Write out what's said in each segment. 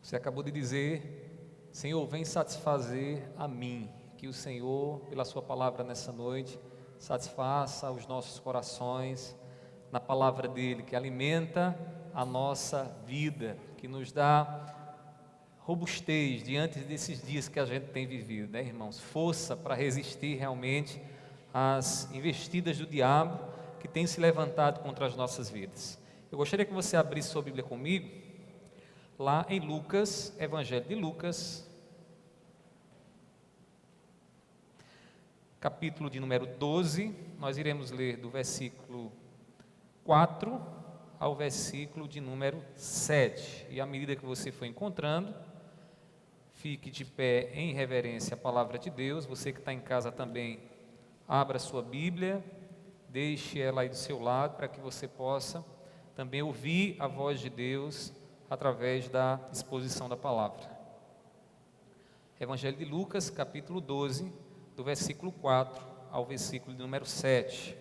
Você acabou de dizer: Senhor, vem satisfazer a mim. Que o Senhor, pela sua palavra nessa noite, satisfaça os nossos corações na palavra dele, que alimenta a nossa vida, que nos dá robustez diante desses dias que a gente tem vivido, né, irmãos? Força para resistir realmente às investidas do diabo que tem se levantado contra as nossas vidas. Eu gostaria que você abrisse sua Bíblia comigo, lá em Lucas, Evangelho de Lucas, capítulo de número 12, nós iremos ler do versículo 4 ao versículo de número 7. E à medida que você for encontrando, fique de pé em reverência à palavra de Deus. Você que está em casa também, abra sua Bíblia, deixe ela aí do seu lado, para que você possa também ouvir a voz de Deus através da exposição da palavra. Evangelho de Lucas, capítulo 12, do versículo 4 ao versículo de número 7.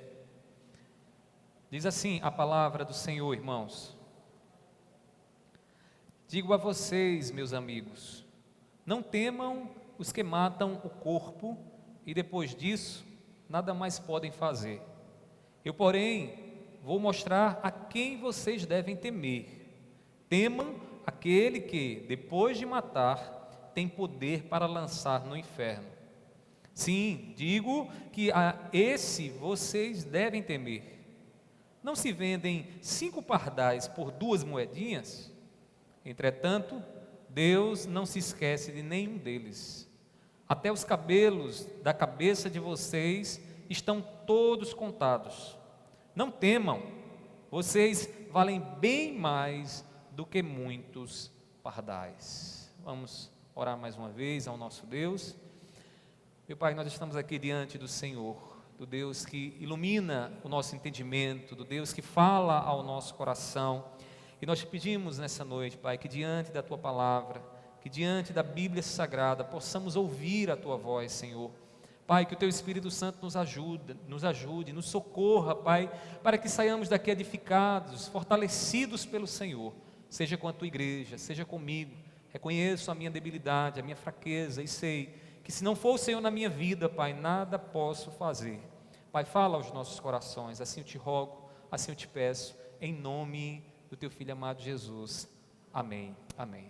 Diz assim a palavra do Senhor, irmãos: digo a vocês, meus amigos, não temam os que matam o corpo e depois disso nada mais podem fazer. Eu, porém, vou mostrar a quem vocês devem temer. Temam aquele que, depois de matar, tem poder para lançar no inferno. Sim, digo que a esse vocês devem temer. Não se vendem 5 pardais por 2 moedinhas? Entretanto, Deus não se esquece de nenhum deles. Até os cabelos da cabeça de vocês estão todos contados. Não temam, vocês valem bem mais do que muitos pardais. Vamos orar mais uma vez ao nosso Deus. Meu Pai, nós estamos aqui diante do Senhor, do Deus que ilumina o nosso entendimento, do Deus que fala ao nosso coração. E nós te pedimos nessa noite, Pai, que diante da Tua palavra, que diante da Bíblia Sagrada, possamos ouvir a Tua voz, Senhor. Pai, que o Teu Espírito Santo nos ajude, nos socorra, Pai, para que saiamos daqui edificados, fortalecidos pelo Senhor, seja com a Tua igreja, seja comigo. Reconheço a minha debilidade, a minha fraqueza e sei que se não for o Senhor na minha vida, Pai, nada posso fazer. Pai, fala aos nossos corações, assim eu te rogo, assim eu te peço, em nome do Teu Filho amado Jesus. Amém, amém.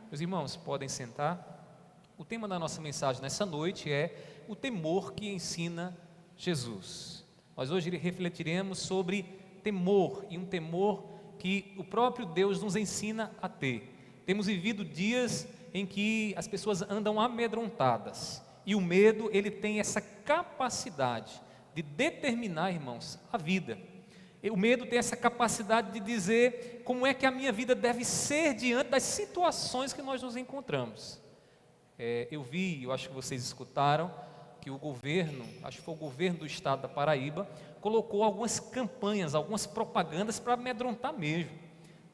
Meus irmãos, podem sentar. O tema da nossa mensagem nessa noite é o temor que ensina Jesus. Nós hoje refletiremos sobre temor, e um temor que o próprio Deus nos ensina a ter. Temos vivido dias em que as pessoas andam amedrontadas, e o medo, ele tem essa capacidade de determinar, irmãos, a vida. O medo tem essa capacidade de dizer como é que a minha vida deve ser diante das situações que nós nos encontramos. Eu acho que vocês escutaram, que o governo, acho que foi o governo do estado da Paraíba, colocou algumas campanhas, algumas propagandas para amedrontar mesmo.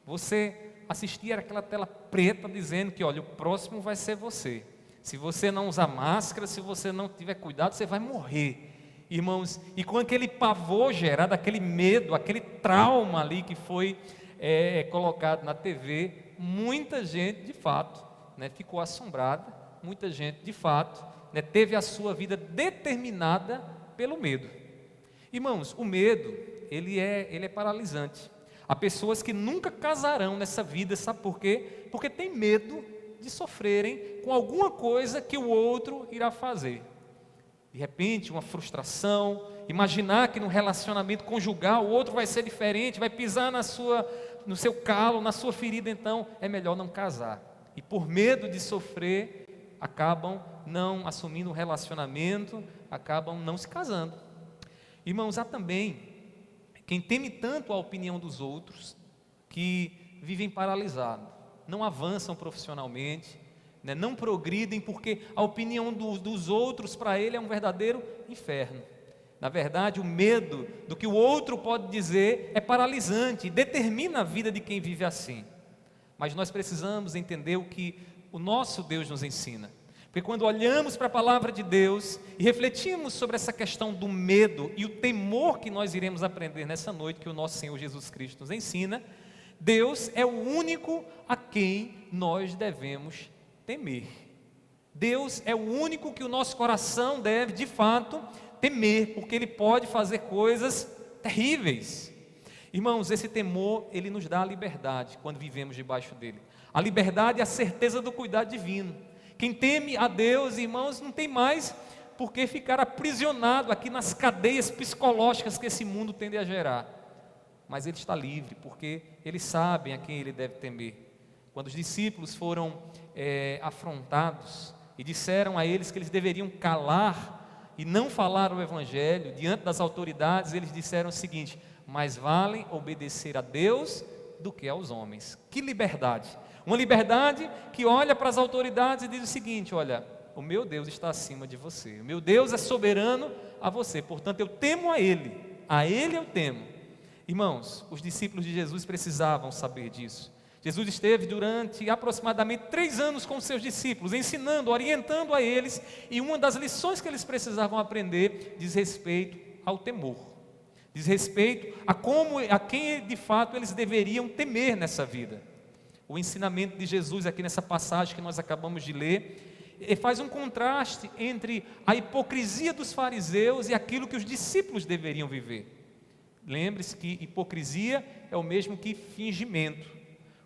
Você assistir aquela tela preta dizendo que, olha, o próximo vai ser você. Se você não usar máscara, se você não tiver cuidado, você vai morrer. Irmãos, e com aquele pavor gerado, aquele medo, aquele trauma ali que foi colocado na TV, muita gente de fato, né, ficou assombrada, muita gente de fato, né, teve a sua vida determinada pelo medo. Irmãos, o medo, ele é paralisante. Há pessoas que nunca casarão nessa vida, sabe por quê? Porque tem medo de sofrerem com alguma coisa que o outro irá fazer. De repente, uma frustração, imaginar que no relacionamento conjugal o outro vai ser diferente, vai pisar no seu calo, na sua ferida, então é melhor não casar. E por medo de sofrer, acabam não assumindo o relacionamento, acabam não se casando. Irmãos, há também quem teme tanto a opinião dos outros, que vivem paralisados, não avançam profissionalmente, né, não progridem, porque a opinião dos outros para ele é um verdadeiro inferno. Na verdade, o medo do que o outro pode dizer é paralisante, determina a vida de quem vive assim. Mas nós precisamos entender o que o nosso Deus nos ensina. Porque quando olhamos para a palavra de Deus e refletimos sobre essa questão do medo e o temor que nós iremos aprender nessa noite, que o nosso Senhor Jesus Cristo nos ensina, Deus é o único a quem nós devemos temer. Deus é o único que o nosso coração deve, de fato, temer, porque Ele pode fazer coisas terríveis. Irmãos, esse temor, ele nos dá a liberdade quando vivemos debaixo dele. A liberdade é a certeza do cuidado divino. Quem teme a Deus, irmãos, não tem mais por que ficar aprisionado aqui nas cadeias psicológicas que esse mundo tende a gerar. Mas ele está livre, porque eles sabem a quem ele deve temer. Quando os discípulos foram afrontados e disseram a eles que eles deveriam calar e não falar o Evangelho diante das autoridades, eles disseram o seguinte: mais vale obedecer a Deus do que aos homens. Que liberdade! Uma liberdade que olha para as autoridades e diz o seguinte: olha, o meu Deus está acima de você, o meu Deus é soberano a você, portanto eu temo a Ele eu temo. Irmãos, os discípulos de Jesus precisavam saber disso. Jesus esteve durante aproximadamente 3 anos com os seus discípulos, ensinando, orientando a eles, e uma das lições que eles precisavam aprender diz respeito ao temor, diz respeito a quem de fato eles deveriam temer nessa vida. O ensinamento de Jesus aqui nessa passagem que nós acabamos de ler, faz um contraste entre a hipocrisia dos fariseus e aquilo que os discípulos deveriam viver. Lembre-se que hipocrisia é o mesmo que fingimento.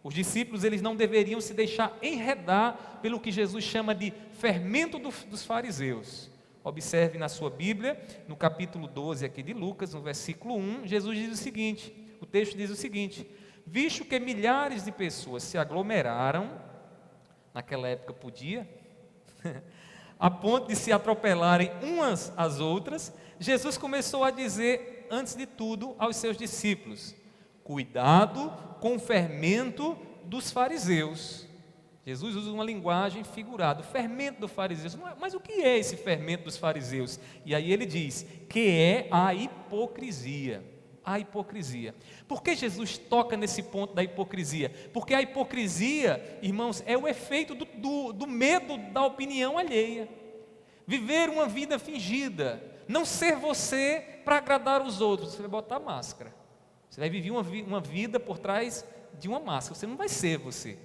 Os discípulos, eles não deveriam se deixar enredar pelo que Jesus chama de fermento dos fariseus. Observe na sua Bíblia, no capítulo 12 aqui de Lucas, no versículo 1, Jesus diz o seguinte, o texto diz o seguinte: visto que milhares de pessoas se aglomeraram, naquela época podia, a ponto de se atropelarem umas às outras, Jesus começou a dizer, antes de tudo, aos seus discípulos: cuidado com o fermento dos fariseus. Jesus usa uma linguagem figurada, o fermento dos fariseus. Mas o que é esse fermento dos fariseus? E aí ele diz que é a hipocrisia. A hipocrisia. Por que Jesus toca nesse ponto da hipocrisia? Porque a hipocrisia, irmãos, é o efeito do medo da opinião alheia. Viver uma vida fingida, não ser você para agradar os outros. Você vai botar máscara, você vai viver uma vida por trás de uma máscara, você não vai ser você.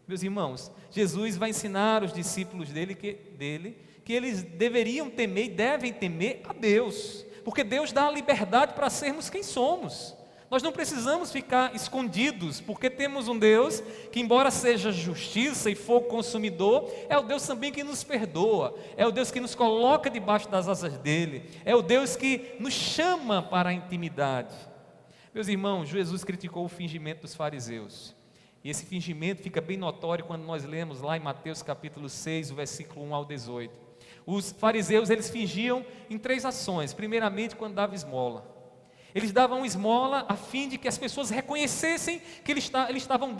Meus irmãos, Jesus vai ensinar os discípulos dele que eles deveriam temer e devem temer a Deus, porque Deus dá a liberdade para sermos quem somos. Nós não precisamos ficar escondidos, porque temos um Deus que, embora seja justiça e fogo consumidor, é o Deus também que nos perdoa, é o Deus que nos coloca debaixo das asas dele, é o Deus que nos chama para a intimidade. Meus irmãos, Jesus criticou o fingimento dos fariseus, e esse fingimento fica bem notório quando nós lemos lá em Mateus capítulo 6, o versículo 1 ao 18. Os fariseus, eles fingiam em 3 ações. Primeiramente, quando davam esmola, eles davam esmola a fim de que as pessoas reconhecessem que eles estavam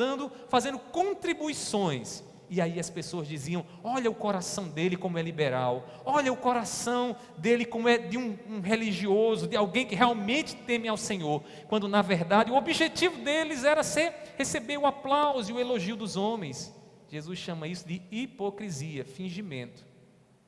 fazendo contribuições. E aí as pessoas diziam: olha o coração dele como é liberal, olha o coração dele como é de um religioso, de alguém que realmente teme ao Senhor, quando na verdade o objetivo deles era receber o aplauso e o elogio dos homens. Jesus chama isso de hipocrisia, fingimento.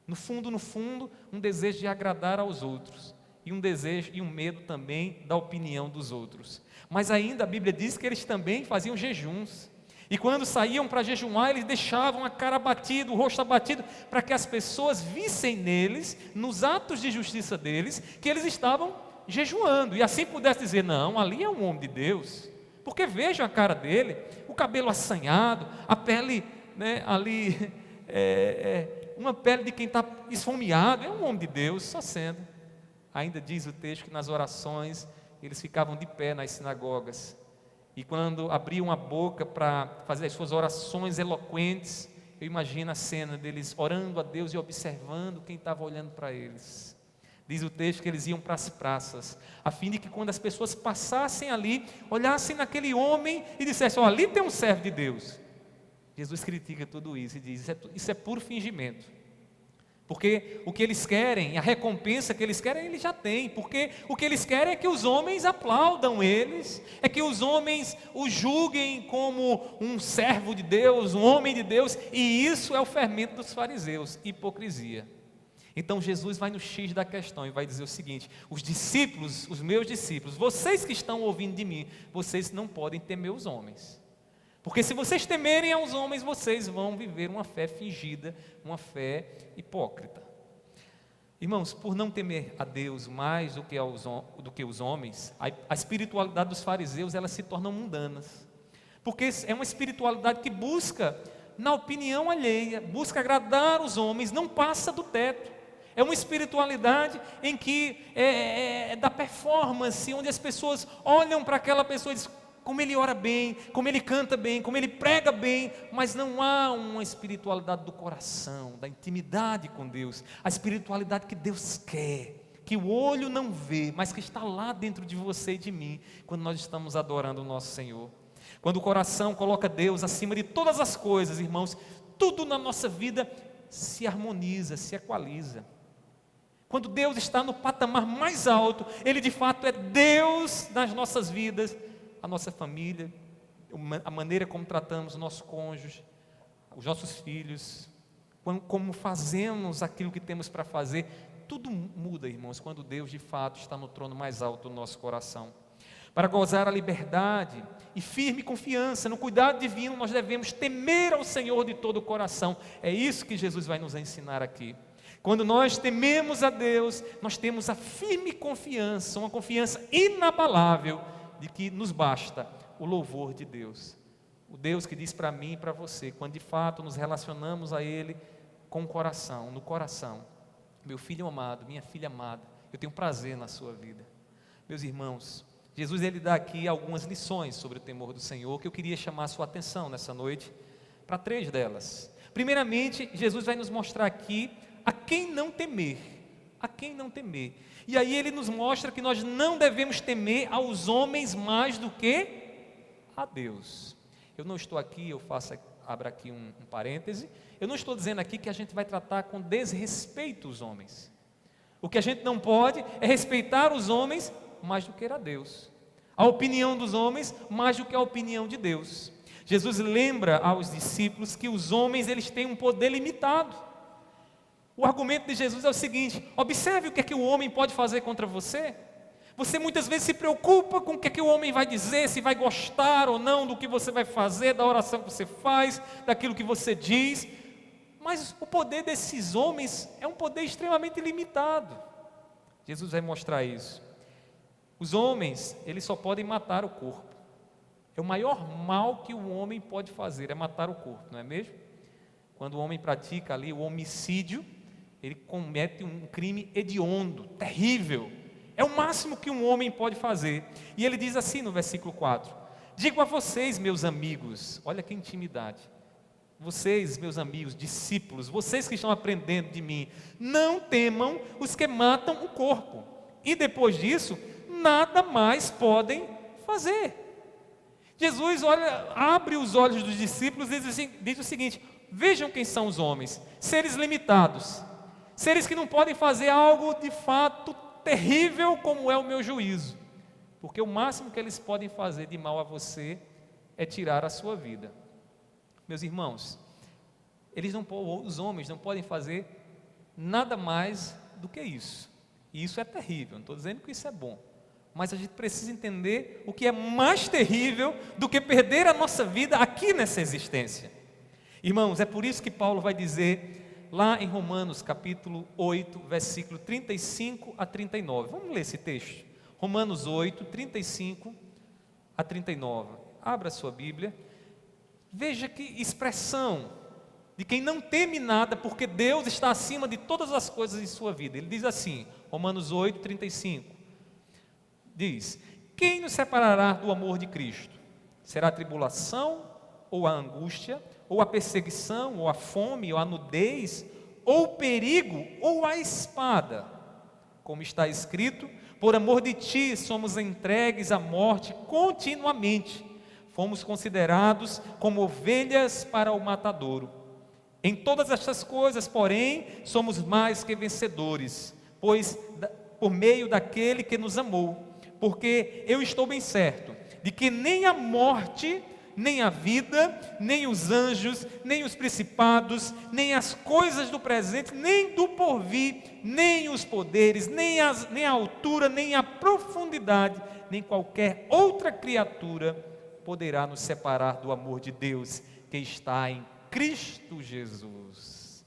No fundo, um desejo de agradar aos outros, e um desejo e um medo também da opinião dos outros. Mas ainda a Bíblia diz que eles também faziam jejuns. E quando saíam para jejuar, eles deixavam a cara abatida, o rosto abatido, para que as pessoas vissem neles, nos atos de justiça deles, que eles estavam jejuando. E assim pudesse dizer: não, ali é um homem de Deus. Porque vejam a cara dele, o cabelo assanhado, a pele, né, ali, uma pele de quem está esfomeado, é um homem de Deus, só sendo. Ainda diz o texto que nas orações, eles ficavam de pé nas sinagogas. E quando abriam a boca para fazer as suas orações eloquentes, eu imagino a cena deles orando a Deus e observando quem estava olhando para eles. Diz o texto que eles iam para as praças, a fim de que quando as pessoas passassem ali, olhassem naquele homem e dissessem: ali tem um servo de Deus. Jesus critica tudo isso e diz: isso é puro fingimento. Porque o que eles querem, a recompensa que eles querem, eles já têm. Porque o que eles querem é que os homens aplaudam eles, é que os homens o julguem como um servo de Deus, um homem de Deus. E isso é o fermento dos fariseus, hipocrisia. Então Jesus vai no X da questão e vai dizer o seguinte: os discípulos, os meus discípulos, vocês que estão ouvindo de mim, vocês não podem temer os homens. Porque se vocês temerem aos homens, vocês vão viver uma fé fingida, uma fé hipócrita. Irmãos, por não temer a Deus mais do que os homens, a espiritualidade dos fariseus, elas se tornam mundanas. Porque é uma espiritualidade que busca, na opinião alheia, busca agradar os homens, não passa do teto. É uma espiritualidade em que é da performance, onde as pessoas olham para aquela pessoa e dizem, como ele ora bem, como ele canta bem, como ele prega bem, mas não há uma espiritualidade do coração, da intimidade com Deus, a espiritualidade que Deus quer, que o olho não vê, mas que está lá dentro de você e de mim, quando nós estamos adorando o nosso Senhor. Quando o coração coloca Deus acima de todas as coisas, irmãos, tudo na nossa vida se harmoniza, se equaliza. Quando Deus está no patamar mais alto, Ele de fato é Deus nas nossas vidas, a nossa família, a maneira como tratamos o nosso cônjuge, os nossos filhos, como fazemos aquilo que temos para fazer, tudo muda, irmãos, quando Deus de fato está no trono mais alto do nosso coração. Para gozar a liberdade e firme confiança no cuidado divino, nós devemos temer ao Senhor de todo o coração. É isso que Jesus vai nos ensinar aqui. Quando nós tememos a Deus, nós temos a firme confiança, uma confiança inabalável, de que nos basta o louvor de Deus. O Deus que diz para mim e para você, quando de fato nos relacionamos a Ele com o coração, no coração. Meu filho amado, minha filha amada, eu tenho prazer na sua vida. Meus irmãos, Jesus ele dá aqui algumas lições sobre o temor do Senhor, que eu queria chamar a sua atenção nessa noite, para 3 delas. Primeiramente, Jesus vai nos mostrar aqui a quem não temer, a quem não temer. E aí ele nos mostra que nós não devemos temer aos homens mais do que a Deus. Eu não estou aqui, abro aqui um parêntese, eu não estou dizendo aqui que a gente vai tratar com desrespeito os homens. O que a gente não pode é respeitar os homens mais do que a Deus. A opinião dos homens mais do que a opinião de Deus. Jesus lembra aos discípulos que os homens eles têm um poder limitado. O argumento de Jesus é o seguinte: observe o que é que o homem pode fazer contra você. Você muitas vezes se preocupa com o que é que o homem vai dizer, se vai gostar ou não do que você vai fazer, da oração que você faz, daquilo que você diz. Mas o poder desses homens é um poder extremamente limitado. Jesus vai mostrar isso. Os homens, eles só podem matar o corpo. É o maior mal que o homem pode fazer, é matar o corpo, não é mesmo? Quando o homem pratica ali o homicídio, ele comete um crime hediondo, terrível. É o máximo que um homem pode fazer. E ele diz assim no versículo 4: digo a vocês, meus amigos, olha que intimidade. Vocês, meus amigos, discípulos, vocês que estão aprendendo de mim, não temam os que matam o corpo. E depois disso, nada mais podem fazer. Jesus abre os olhos dos discípulos e diz o seguinte: vejam quem são os homens, seres limitados, seres que não podem fazer algo de fato terrível como é o meu juízo, porque o máximo que eles podem fazer de mal a você é tirar a sua vida. Meus irmãos, os homens não podem fazer nada mais do que isso, e isso é terrível. Não estou dizendo que isso é bom, mas a gente precisa entender o que é mais terrível do que perder a nossa vida aqui nessa existência. Irmãos, é por isso que Paulo vai dizer lá em Romanos capítulo 8, versículo 35 a 39. Vamos ler esse texto? Romanos 8, 35 a 39. Abra a sua Bíblia. Veja que expressão de quem não teme nada, porque Deus está acima de todas as coisas em sua vida. Ele diz assim, Romanos 8, 35. Diz: quem nos separará do amor de Cristo? Será a tribulação, ou a angústia, ou a perseguição, ou a fome, ou a nudez, ou o perigo, ou a espada? Como está escrito: por amor de ti somos entregues à morte continuamente, fomos considerados como ovelhas para o matadouro. Em todas estas coisas, porém, somos mais que vencedores, pois por meio daquele que nos amou. Porque eu estou bem certo de que nem a morte, nem a vida, nem os anjos, nem os principados, nem as coisas do presente, nem do porvir, nem os poderes, nem a altura, nem a profundidade, nem qualquer outra criatura poderá nos separar do amor de Deus que está em Cristo Jesus.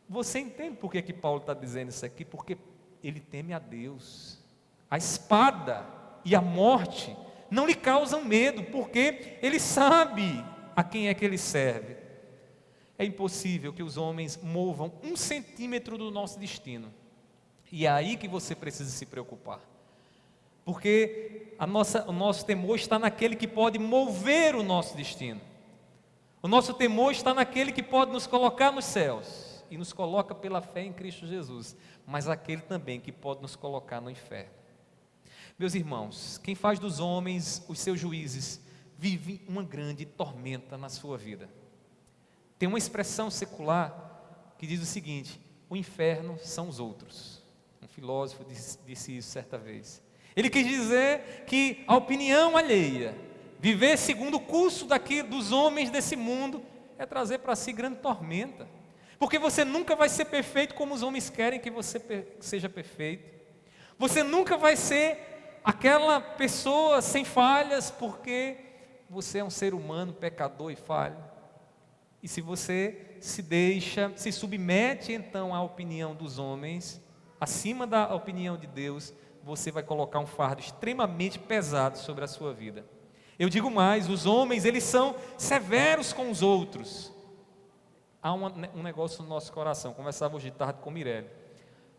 Você entende por que Paulo está dizendo isso aqui? Porque ele teme a Deus. A espada e a morte não lhe causam medo, porque ele sabe a quem é que ele serve. É impossível que os homens movam 1 centímetro do nosso destino. E é aí que você precisa se preocupar. Porque o nosso temor está naquele que pode mover o nosso destino. O nosso temor está naquele que pode nos colocar nos céus e nos coloca pela fé em Cristo Jesus, mas aquele também que pode nos colocar no inferno. Meus irmãos, quem faz dos homens os seus juízes vive uma grande tormenta na sua vida. Tem uma expressão secular que diz o seguinte: o inferno são os outros. Um filósofo disse isso certa vez. Ele quis dizer que a opinião alheia, viver segundo o curso dos homens desse mundo, é trazer para si grande tormenta. Porque você nunca vai ser perfeito como os homens querem que você seja perfeito. Você nunca vai ser aquela pessoa sem falhas, porque você é um ser humano pecador e falho. E se você se submete então à opinião dos homens, acima da opinião de Deus, você vai colocar um fardo extremamente pesado sobre a sua vida. Eu digo mais, os homens, eles são severos com os outros. Há um negócio no nosso coração, conversava hoje de tarde com Mirelle.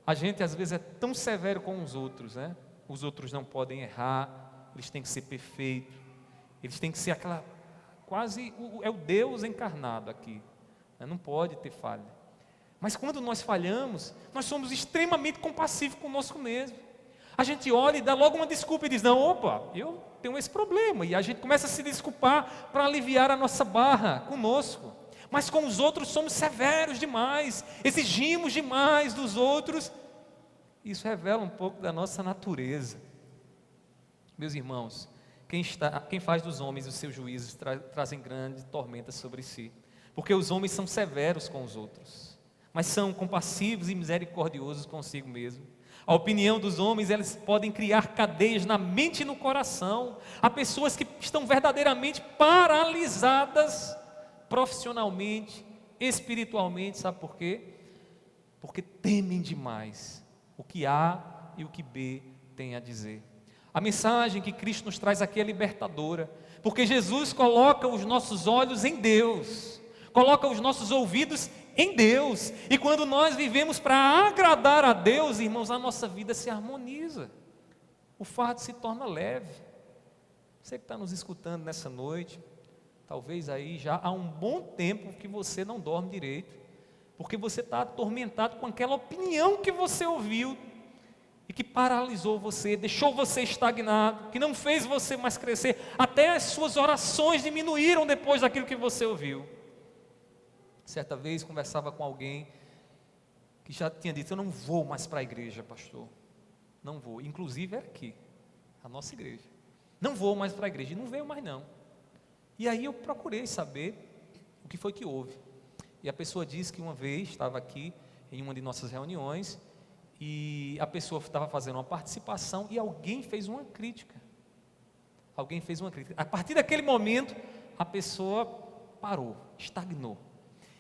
A gente às vezes é tão severo com os outros, né? Os outros não podem errar, eles têm que ser perfeitos, eles têm que ser é o Deus encarnado aqui, né? Não pode ter falha. Mas quando nós falhamos, nós somos extremamente compassivos conosco mesmo. A gente olha e dá logo uma desculpa e diz: não, opa, eu tenho esse problema. E a gente começa a se desculpar para aliviar a nossa barra conosco. Mas com os outros somos severos demais, exigimos demais dos outros. Isso revela um pouco da nossa natureza. Meus irmãos, quem faz dos homens os seus juízes trazem grande tormenta sobre si. Porque os homens são severos com os outros, mas são compassivos e misericordiosos consigo mesmo. A opinião dos homens, eles podem criar cadeias na mente e no coração. Há pessoas que estão verdadeiramente paralisadas profissionalmente, espiritualmente, sabe por quê? Porque temem demais o que A e o que B tem a dizer. A mensagem que Cristo nos traz aqui é libertadora, porque Jesus coloca os nossos olhos em Deus, coloca os nossos ouvidos em Deus, e quando nós vivemos para agradar a Deus, irmãos, a nossa vida se harmoniza, o fardo se torna leve. Você que está nos escutando nessa noite, talvez aí já há um bom tempo que você não dorme direito, porque você está atormentado com aquela opinião que você ouviu, e que paralisou você, deixou você estagnado, que não fez você mais crescer, até as suas orações diminuíram depois daquilo que você ouviu. Certa vez conversava com alguém que já tinha dito: eu não vou mais para a igreja, pastor, não vou, inclusive era aqui, a nossa igreja, não vou mais para a igreja, e não veio mais não. E aí eu procurei saber o que foi que houve, e a pessoa disse que uma vez estava aqui em uma de nossas reuniões, e a pessoa estava fazendo uma participação, e alguém fez uma crítica, a partir daquele momento, a pessoa parou, estagnou,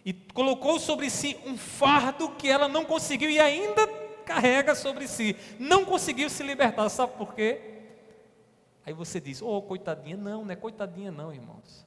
e colocou sobre si um fardo que ela não conseguiu e ainda carrega sobre si, não conseguiu se libertar. Sabe por quê? Aí você diz: oh, coitadinha. Não é coitadinha não, irmãos.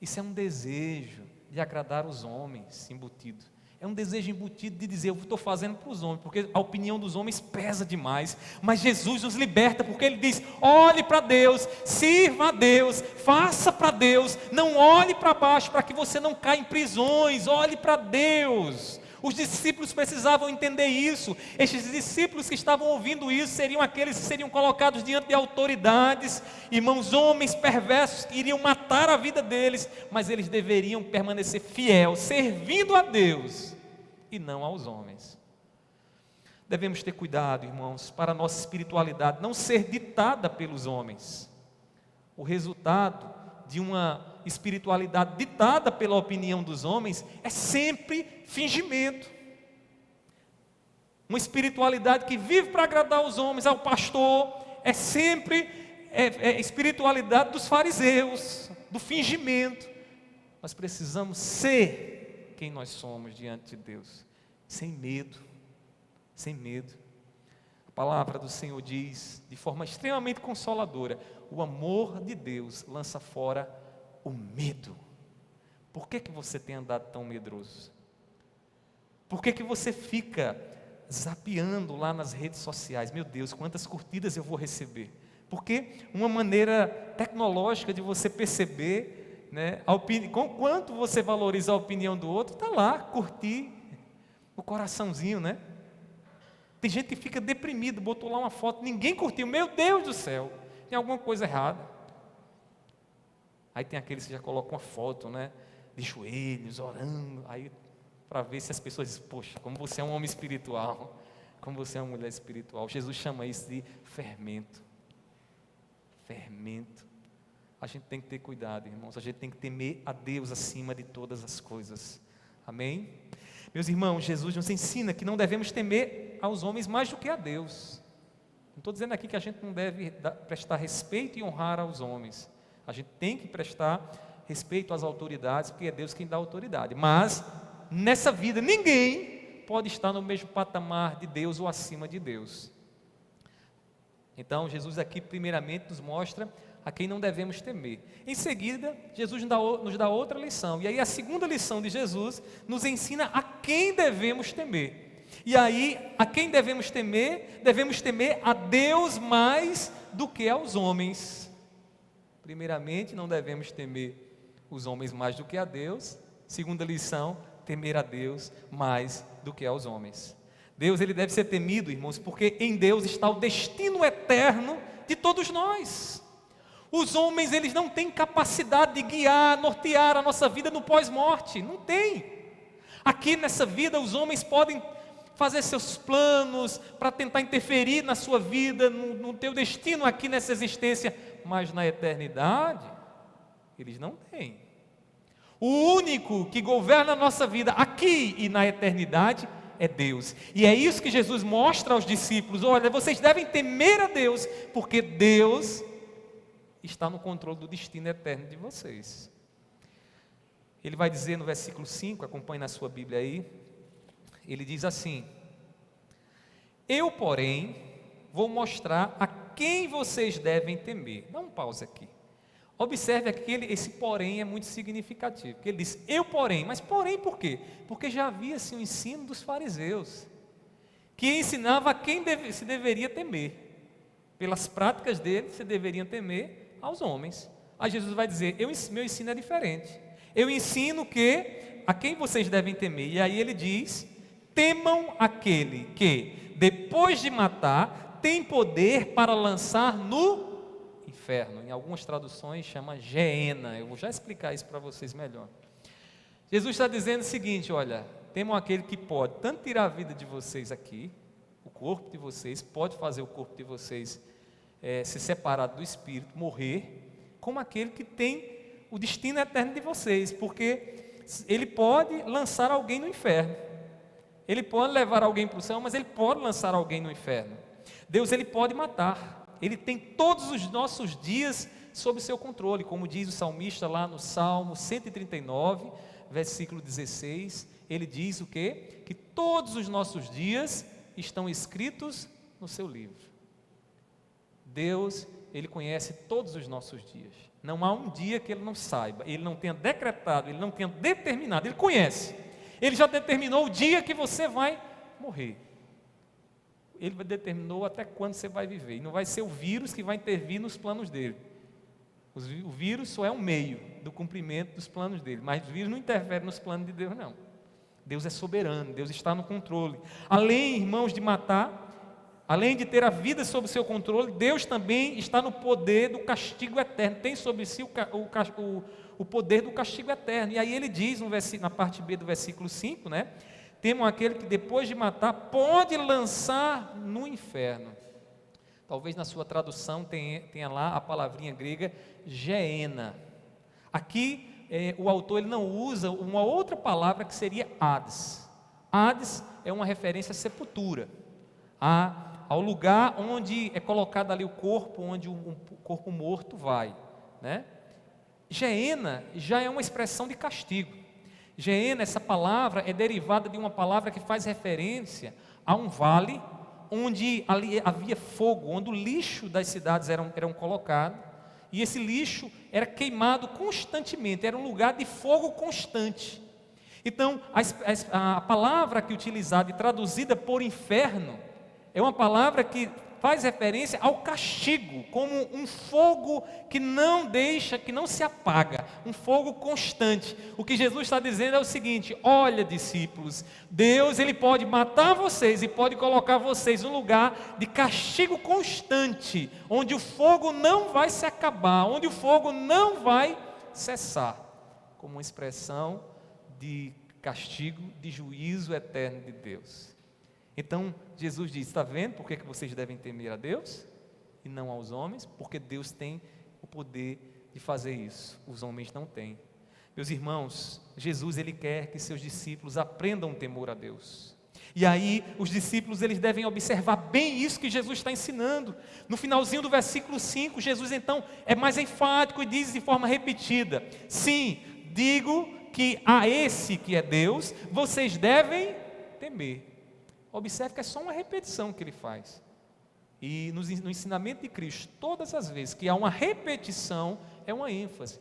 Isso é um desejo de agradar os homens embutido. É um desejo embutido de dizer: eu estou fazendo para os homens, porque a opinião dos homens pesa demais. Mas Jesus nos liberta, porque Ele diz: olhe para Deus, sirva a Deus, faça para Deus, não olhe para baixo, para que você não caia em prisões, olhe para Deus. Os discípulos precisavam entender isso. Estes discípulos que estavam ouvindo isso seriam aqueles que seriam colocados diante de autoridades, irmãos, homens perversos que iriam matar a vida deles, mas eles deveriam permanecer fiel, servindo a Deus e não aos homens. Devemos ter cuidado, irmãos, para a nossa espiritualidade não ser ditada pelos homens. O resultado de uma espiritualidade ditada pela opinião dos homens é sempre fingimento. Uma espiritualidade que vive para agradar os homens, ao pastor, é sempre é espiritualidade dos fariseus, do fingimento. Nós precisamos ser quem nós somos diante de Deus, sem medo, sem medo. A palavra do Senhor diz, de forma extremamente consoladora, o amor de Deus lança fora o medo. Por que você tem andado tão medroso? Por que você fica zapeando lá nas redes sociais? Meu Deus, quantas curtidas eu vou receber? Porque uma maneira tecnológica de você perceber, né, com quanto você valoriza a opinião do outro, está lá, curtir o coraçãozinho, né? Tem gente que fica deprimido, botou lá uma foto, ninguém curtiu, meu Deus do céu, tem alguma coisa errada. Aí tem aqueles que já colocam uma foto, né, de joelhos, orando, aí para ver se as pessoas dizem, poxa, como você é um homem espiritual, como você é uma mulher espiritual. Jesus chama isso de fermento. Fermento. A gente tem que ter cuidado, irmãos, a gente tem que temer a Deus acima de todas as coisas. Amém? Meus irmãos, Jesus nos ensina que não devemos temer aos homens mais do que a Deus. Não estou dizendo aqui que a gente não deve prestar respeito e honrar aos homens. A gente tem que prestar respeito às autoridades, porque é Deus quem dá autoridade. Mas, nessa vida, ninguém pode estar no mesmo patamar de Deus ou acima de Deus. Então, Jesus aqui, primeiramente, nos mostra a quem não devemos temer. Em seguida, Jesus nos dá outra lição. E aí, a segunda lição de Jesus nos ensina a quem devemos temer. E aí, a quem devemos temer? Devemos temer a Deus mais do que aos homens. Primeiramente, não devemos temer os homens mais do que a Deus. Segunda lição, temer a Deus mais do que aos homens. Deus, ele deve ser temido, irmãos, porque em Deus está o destino eterno de todos nós. Os homens, eles não têm capacidade de guiar, nortear a nossa vida no pós-morte, não tem. Aqui nessa vida, os homens podem fazer seus planos para tentar interferir na sua vida, no teu destino aqui nessa existência, mas na eternidade, eles não têm. O único que governa a nossa vida aqui e na eternidade é Deus. E é isso que Jesus mostra aos discípulos: olha, vocês devem temer a Deus, porque Deus está no controle do destino eterno de vocês. Ele vai dizer no versículo 5, acompanhe na sua Bíblia aí, ele diz assim: eu, porém, vou mostrar a quem vocês devem temer. Dá um pause aqui. Observe aqui, esse porém é muito significativo, porque ele diz, eu porém, mas porém por quê? Porque já havia-se o ensino dos fariseus, que ensinava a quem se deveria temer. Pelas práticas dele, se deveriam temer aos homens. Aí Jesus vai dizer, meu ensino é diferente. Eu ensino que a quem vocês devem temer. E aí ele diz, temam aquele que, depois de matar, tem poder para lançar no inferno. Em algumas traduções chama Geena. Eu vou já explicar isso para vocês melhor. Jesus está dizendo o seguinte, olha, temam aquele que pode tanto tirar a vida de vocês aqui, o corpo de vocês, pode fazer o corpo de vocês se separar do espírito, morrer, como aquele que tem o destino eterno de vocês, porque ele pode lançar alguém no inferno. Ele pode levar alguém para o céu, mas ele pode lançar alguém no inferno. Deus, ele pode matar. Ele tem todos os nossos dias sob seu controle, como diz o salmista lá no Salmo 139, versículo 16, ele diz o quê? Que todos os nossos dias estão escritos no seu livro. Deus, ele conhece todos os nossos dias. Não há um dia que ele não saiba, ele não tenha decretado, ele não tenha determinado, ele conhece. Ele já determinou o dia que você vai morrer. Ele determinou até quando você vai viver. E não vai ser o vírus que vai intervir nos planos dele. O vírus só é um meio do cumprimento dos planos dele. Mas o vírus não interfere nos planos de Deus, não. Deus é soberano, Deus está no controle. Além, irmãos, de matar, além de ter a vida sob seu controle, Deus também está no poder do castigo eterno. Tem sobre si o poder do castigo eterno. E aí ele diz na parte B do versículo 5, né? Temam aquele que depois de matar pode lançar no inferno. Talvez na sua tradução tenha lá a palavrinha grega Geena. Aqui o autor ele não usa uma outra palavra que seria Hades. Hades é uma referência à sepultura, a ao lugar onde é colocado ali o corpo, onde o corpo morto vai, né? Geena já é uma expressão de castigo. Geena, essa palavra é derivada de uma palavra que faz referência a um vale onde ali havia fogo, onde o lixo das cidades eram colocados, e esse lixo era queimado constantemente, era um lugar de fogo constante. Então, a palavra que é utilizada e traduzida por inferno é uma palavra que faz referência ao castigo, como um fogo que não deixa, que não se apaga, um fogo constante. O que Jesus está dizendo é o seguinte: olha, discípulos, Deus, Ele pode matar vocês e pode colocar vocês num lugar de castigo constante, onde o fogo não vai se acabar, onde o fogo não vai cessar, como uma expressão de castigo, de juízo eterno de Deus. Então, Jesus diz: está vendo por que vocês devem temer a Deus e não aos homens? Porque Deus tem o poder de fazer isso, os homens não têm. Meus irmãos, Jesus, Ele quer que seus discípulos aprendam o temor a Deus. E aí, os discípulos, eles devem observar bem isso que Jesus está ensinando. No finalzinho do versículo 5, Jesus então é mais enfático e diz de forma repetida: sim, digo que a esse que é Deus, vocês devem temer. Observe que é só uma repetição que ele faz. E no ensinamento de Cristo, todas as vezes que há uma repetição, é uma ênfase.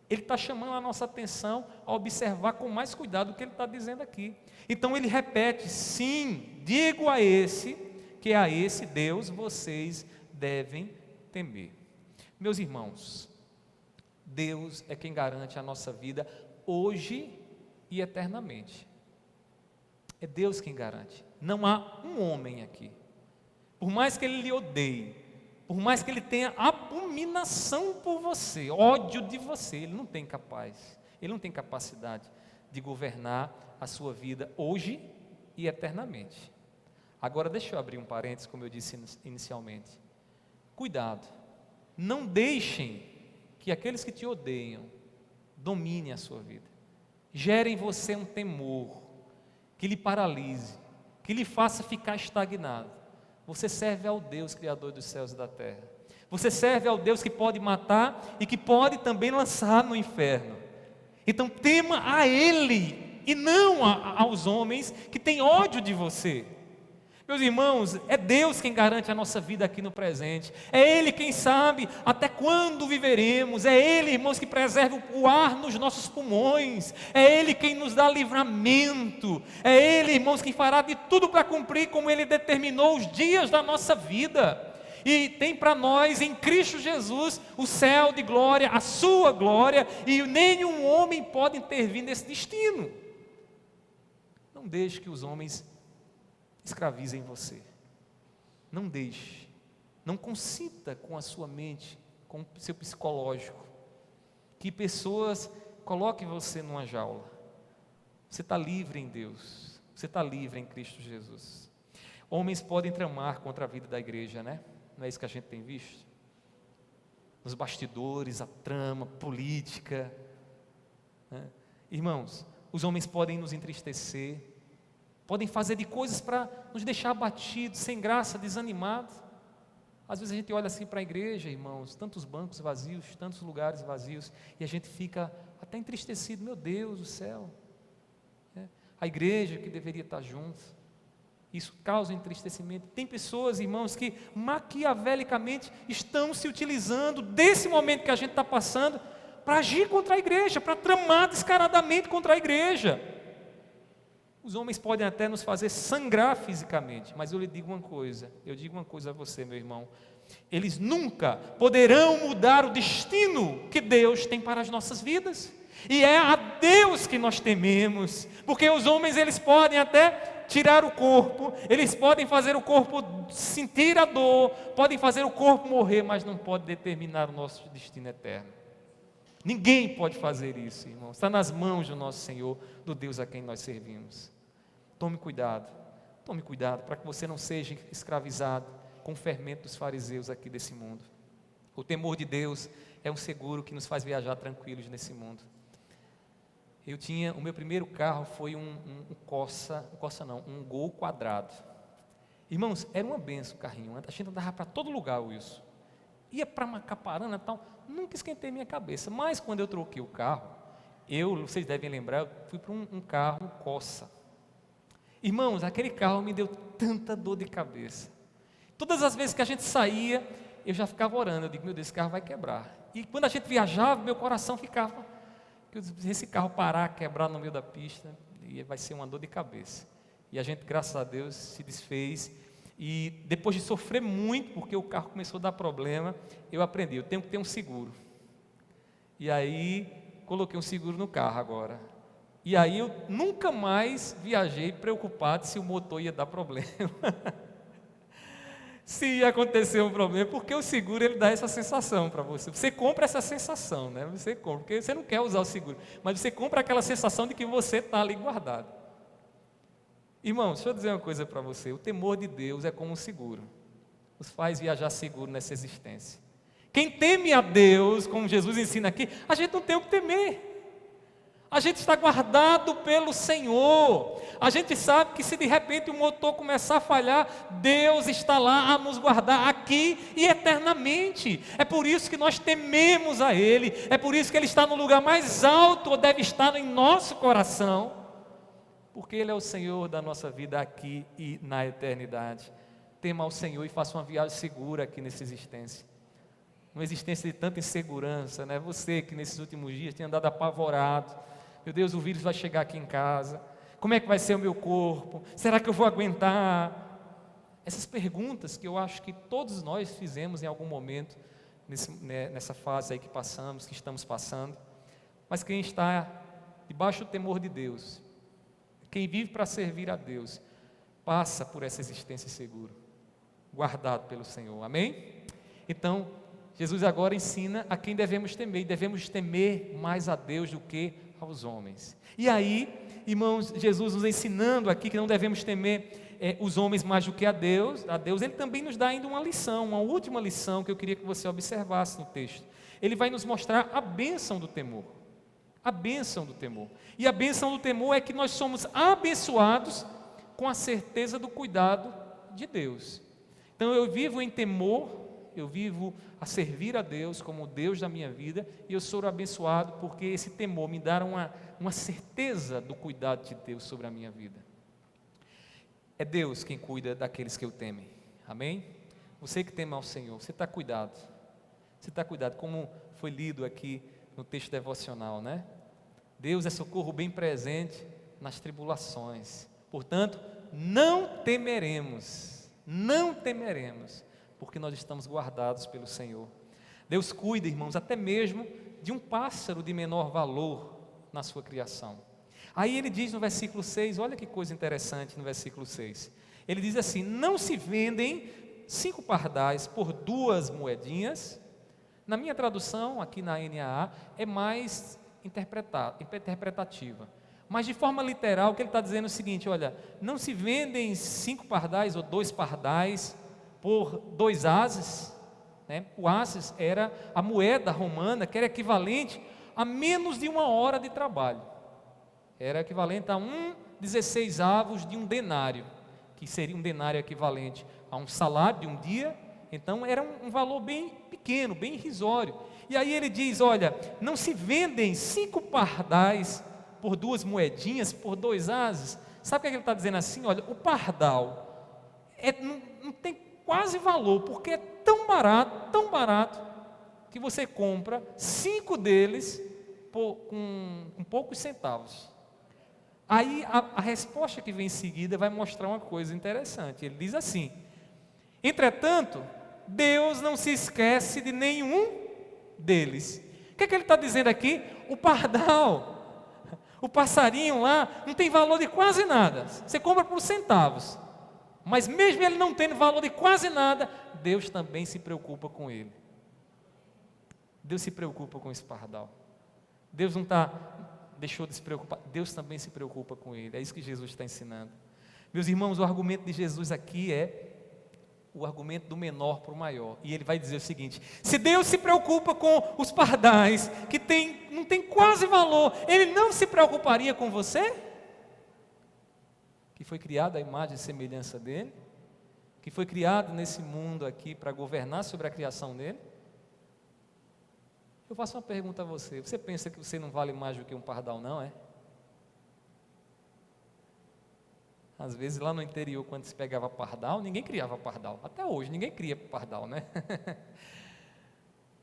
Ele está chamando a nossa atenção a observar com mais cuidado o que ele está dizendo aqui. Então ele repete: sim, digo a esse, que a esse Deus vocês devem temer. Meus irmãos, Deus é quem garante a nossa vida hoje e eternamente. É Deus quem garante. Não há um homem aqui, por mais que ele lhe odeie, por mais que ele tenha abominação por você, ódio de você, ele não tem capacidade de governar a sua vida hoje e eternamente. Agora deixa eu abrir um parênteses, como eu disse inicialmente. Cuidado, não deixem que aqueles que te odeiam dominem a sua vida, gerem em você um temor que lhe paralise, que lhe faça ficar estagnado. Você serve ao Deus Criador dos céus e da terra. Você serve ao Deus que pode matar e que pode também lançar no inferno. Então tema a Ele e não aos homens que têm ódio de você. Meus irmãos, é Deus quem garante a nossa vida aqui no presente. É Ele quem sabe até quando viveremos. É Ele, irmãos, que preserva o ar nos nossos pulmões. É Ele quem nos dá livramento. É Ele, irmãos, quem fará de tudo para cumprir como Ele determinou os dias da nossa vida. E tem para nós em Cristo Jesus o céu de glória, a sua glória, e nenhum homem pode intervir nesse destino. Não deixe que os homens escravizem você. Não deixe. Não consinta com a sua mente, com o seu psicológico, que pessoas coloquem você numa jaula. Você está livre em Deus. Você está livre em Cristo Jesus. Homens podem tramar contra a vida da igreja, né? Não é isso que a gente tem visto? Nos bastidores, a trama política, né? Irmãos, os homens podem nos entristecer, podem fazer de coisas para nos deixar abatidos, sem graça, desanimados. Às vezes a gente olha assim para a igreja, irmãos, tantos bancos vazios, tantos lugares vazios, e a gente fica até entristecido. Meu Deus do céu, a igreja que deveria estar junto. Isso causa entristecimento. Tem pessoas, irmãos, que maquiavelicamente estão se utilizando desse momento que a gente está passando para agir contra a igreja, para tramar descaradamente contra a igreja. Os homens podem até nos fazer sangrar fisicamente, mas eu digo uma coisa a você, meu irmão: eles nunca poderão mudar o destino que Deus tem para as nossas vidas, e é a Deus que nós tememos, porque os homens, eles podem até tirar o corpo, eles podem fazer o corpo sentir a dor, podem fazer o corpo morrer, mas não podem determinar o nosso destino eterno. Ninguém pode fazer isso, irmão. Está nas mãos do nosso Senhor, do Deus a quem nós servimos. Tome cuidado para que você não seja escravizado com o fermento dos fariseus aqui desse mundo. O temor de Deus é um seguro que nos faz viajar tranquilos nesse mundo. O meu primeiro carro foi um Gol quadrado. Irmãos, era uma benção o carrinho. A gente andava para todo lugar, Wilson. Ia para Macaparana e tal. Nunca esquentei minha cabeça. Mas quando eu troquei o carro, vocês devem lembrar, eu fui para um carro, um Corsa. Irmãos, aquele carro me deu tanta dor de cabeça. Todas as vezes que a gente saía, eu já ficava orando. Eu digo, meu Deus, esse carro vai quebrar. E quando a gente viajava, meu coração ficava, se esse carro parar, quebrar no meio da pista, vai ser uma dor de cabeça. E a gente, graças a Deus, se desfez. E depois de sofrer muito, porque o carro começou a dar problema, eu aprendi, eu tenho que ter um seguro. E aí, coloquei um seguro no carro agora. E aí eu nunca mais viajei preocupado se o motor ia dar problema. Se ia acontecer um problema, porque o seguro ele dá essa sensação para você. Você compra essa sensação, né? Você compra, porque você não quer usar o seguro, mas você compra aquela sensação de que você está ali guardado. Irmão, deixa eu dizer uma coisa para você. O temor de Deus é como um seguro. Nos faz viajar seguro nessa existência. Quem teme a Deus, como Jesus ensina aqui, a gente não tem o que temer. A gente está guardado pelo Senhor. A gente sabe que se de repente o motor começar a falhar, Deus está lá a nos guardar aqui e eternamente. É por isso que nós tememos a Ele. É por isso que Ele está no lugar mais alto, ou deve estar em nosso coração. Porque Ele é o Senhor da nossa vida aqui e na eternidade. Tema ao Senhor e faça uma viagem segura aqui nessa existência. Uma existência de tanta insegurança, né? Você que nesses últimos dias tem andado apavorado. Meu Deus, o vírus vai chegar aqui em casa. Como é que vai ser o meu corpo? Será que eu vou aguentar? Essas perguntas que eu acho que todos nós fizemos em algum momento nessa fase aí que passamos, que estamos passando. Mas quem está debaixo do temor de Deus, quem vive para servir a Deus, passa por essa existência segura, guardado pelo Senhor. Amém? Então, Jesus agora ensina a quem devemos temer, e devemos temer mais a Deus do que aos homens. E aí, irmãos, Jesus nos ensinando aqui que não devemos temer os homens mais do que a Deus, Ele também nos dá ainda uma lição, uma última lição que eu queria que você observasse no texto. Ele vai nos mostrar a bênção do temor. A bênção do temor. E a bênção do temor é que nós somos abençoados com a certeza do cuidado de Deus. Então eu vivo em temor, eu vivo a servir a Deus como o Deus da minha vida, e eu sou abençoado porque esse temor me dá uma certeza do cuidado de Deus sobre a minha vida. É Deus quem cuida daqueles que o temem. Amém? Você que teme ao Senhor, você está cuidado. Você está cuidado, como foi lido aqui no texto devocional, né? Deus é socorro bem presente nas tribulações. Portanto, não temeremos, porque nós estamos guardados pelo Senhor. Deus cuida, irmãos, até mesmo de um pássaro de menor valor na sua criação. Aí ele diz no versículo 6, olha que coisa interessante no versículo 6. Ele diz assim: não se vendem 5 pardais por 2 moedinhas. Na minha tradução, aqui na NAA, é mais interpretativa. Mas de forma literal, o que ele está dizendo é o seguinte: olha, não se vendem 5 pardais ou 2 pardais por 2 ases, né? O ases era a moeda romana, que era equivalente a menos de 1 hora de trabalho. Era equivalente a 1/16 avos de um denário, que seria um denário equivalente a um salário de um dia. Então era um valor bem pequeno, bem irrisório. E aí ele diz: olha, não se vendem 5 pardais por 2 moedinhas, por 2 ases. Sabe o que ele está dizendo assim? Olha, o pardal não tem quase valor, porque é tão barato, que você compra 5 deles com poucos centavos. Aí a resposta que vem em seguida vai mostrar uma coisa interessante. Ele diz assim: entretanto, Deus não se esquece de nenhum deles. O que ele está dizendo aqui? O pardal, o passarinho lá, não tem valor de quase nada. Você compra por centavos. Mas mesmo ele não tendo valor de quase nada, Deus também se preocupa com ele. Deus se preocupa com esse pardal. Deus não deixou de se preocupar. Deus também se preocupa com ele. É isso que Jesus está ensinando. Meus irmãos, o argumento de Jesus aqui é o argumento do menor para o maior. E ele vai dizer o seguinte: se Deus se preocupa com os pardais, que não tem quase valor, Ele não se preocuparia com você? Que foi criado à imagem e semelhança dele? que foi criado nesse mundo aqui para governar sobre a criação dele? Eu faço uma pergunta a você: você pensa que você não vale mais do que um pardal, não é? Às vezes lá no interior, quando se pegava pardal, ninguém criava pardal. Até hoje, ninguém cria pardal, né?